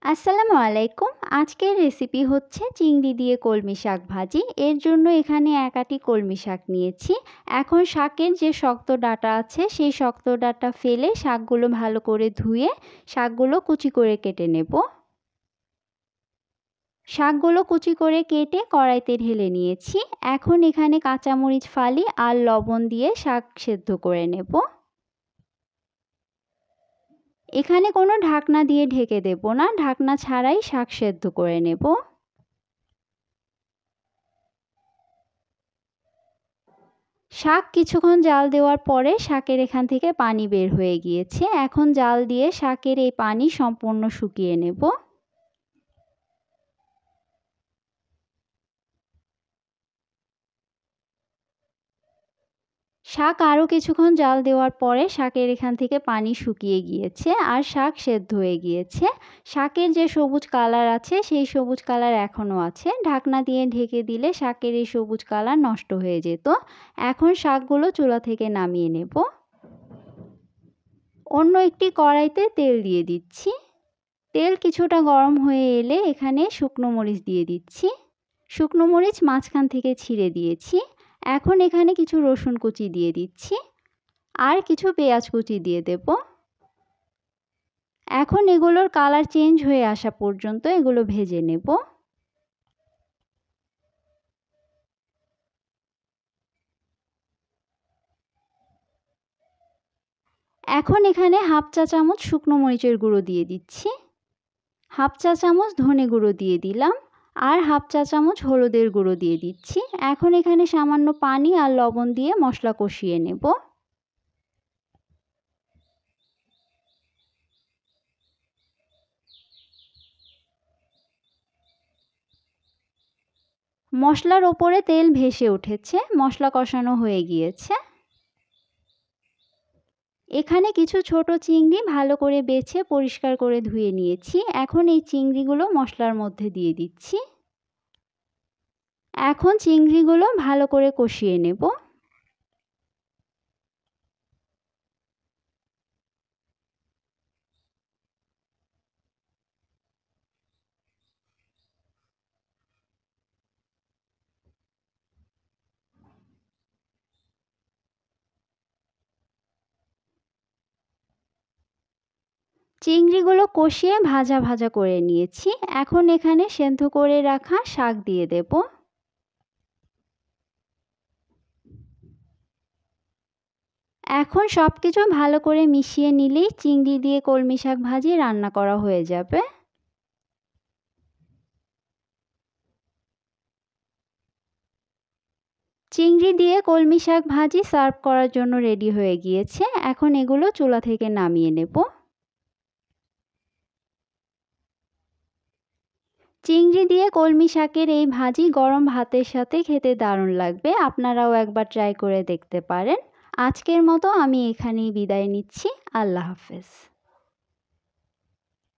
আসসালামু আলাইকুম। আজকের রেসিপি হচ্ছে চিংড়ি দিয়ে কলমি শাক ভাজি। এর জন্য এখানে ১ আঁটি কলমি শাক নিয়েছি। এখন শাকের যে শক্ত ডাঁটা আছে সেই শক্ত ডাঁটা ফেলে শাকগুলো ভালো করে ধুয়ে শাকগুলো কুচি করে কেটে নেব। শাকগুলো কুচি করে কেটে কড়াইতে ঢেলে নিয়েছি। এখন এখানে কাঁচামরিচ ফালি আর লবণ দিয়ে শাক সেদ্ধ করে নেব। এখানে কোনো ঢাকনা দিয়ে ঢেকে দেব না, ঢাকনা ছাড়াই শাক সেদ্ধ করে নেব। শাক কিছুক্ষণ জাল দেওয়ার পরে শাকের এখান থেকে পানি বের হয়ে গিয়েছে। এখন জাল দিয়ে শাকের এই পানি সম্পূর্ণ শুকিয়ে নেব। শাক আরও কিছুক্ষণ জাল দেওয়ার পরে শাকের এখান থেকে পানি শুকিয়ে গিয়েছে আর শাক সেদ্ধ হয়ে গিয়েছে। শাকের যে সবুজ কালার আছে সেই সবুজ কালার এখনও আছে। ঢাকনা দিয়ে ঢেকে দিলে শাকের এই সবুজ কালার নষ্ট হয়ে যেত। এখন শাকগুলো চুলা থেকে নামিয়ে নেব। অন্য একটি কড়াইতে তেল দিয়ে দিচ্ছি। তেল কিছুটা গরম হয়ে এলে এখানে শুকনো মরিচ দিয়ে দিচ্ছি। শুকনো মরিচ মাঝখান থেকে ছিঁড়ে দিয়েছি। এখন এখানে কিছু রসুন কুচি দিয়ে দিচ্ছি আর কিছু পেঁয়াজ কুচি দিয়ে দেব। এখন এগুলোর কালার চেঞ্জ হয়ে আসা পর্যন্ত এগুলো ভেজে নেব। এখন এখানে হাফ চা চামচ শুকনো মরিচের গুঁড়ো দিয়ে দিচ্ছি, হাফ চা চামচ ধনে গুঁড়ো দিয়ে দিলাম আর হাফ চা চামচ হলুদের গুঁড়ো দিয়ে দিচ্ছি। এখন এখানে সামান্য পানি আর লবণ দিয়ে মশলা কষিয়ে নেব। মশলার ওপরে তেল ভেসে উঠেছে, মশলা কষানো হয়ে গিয়েছে। এখানে কিছু ছোট চিংড়ি ভালো করে বেছে পরিষ্কার করে ধুয়ে নিয়েছি। এখন এই চিংড়িগুলো মশলার মধ্যে দিয়ে দিচ্ছি। এখন চিংড়িগুলো ভালো করে কষিয়ে নেব। চিংড়িগুলো কষিয়ে ভাজা ভাজা করে নিয়েছি। এখন এখানে সেদ্ধ করে রাখা শাক দিয়ে দেব। এখন সব কিছু ভালো করে মিশিয়ে নিলেই চিংড়ি দিয়ে কলমি শাক ভাজি রান্না করা হয়ে যাবে। চিংড়ি দিয়ে কলমি শাক ভাজি সার্ভ করার জন্য রেডি হয়ে গিয়েছে। এখন এগুলো চুলা থেকে নামিয়ে নেব। চিংড়ি দিয়ে কলমি শাকের এই ভাজি গরম ভাতের সাথে খেতে দারুণ লাগবে। আপনারাও একবার ট্রাই করে দেখতে পারেন। আজকের মতো আমি এখানেই বিদায় নিচ্ছি। আল্লাহ হাফেজ।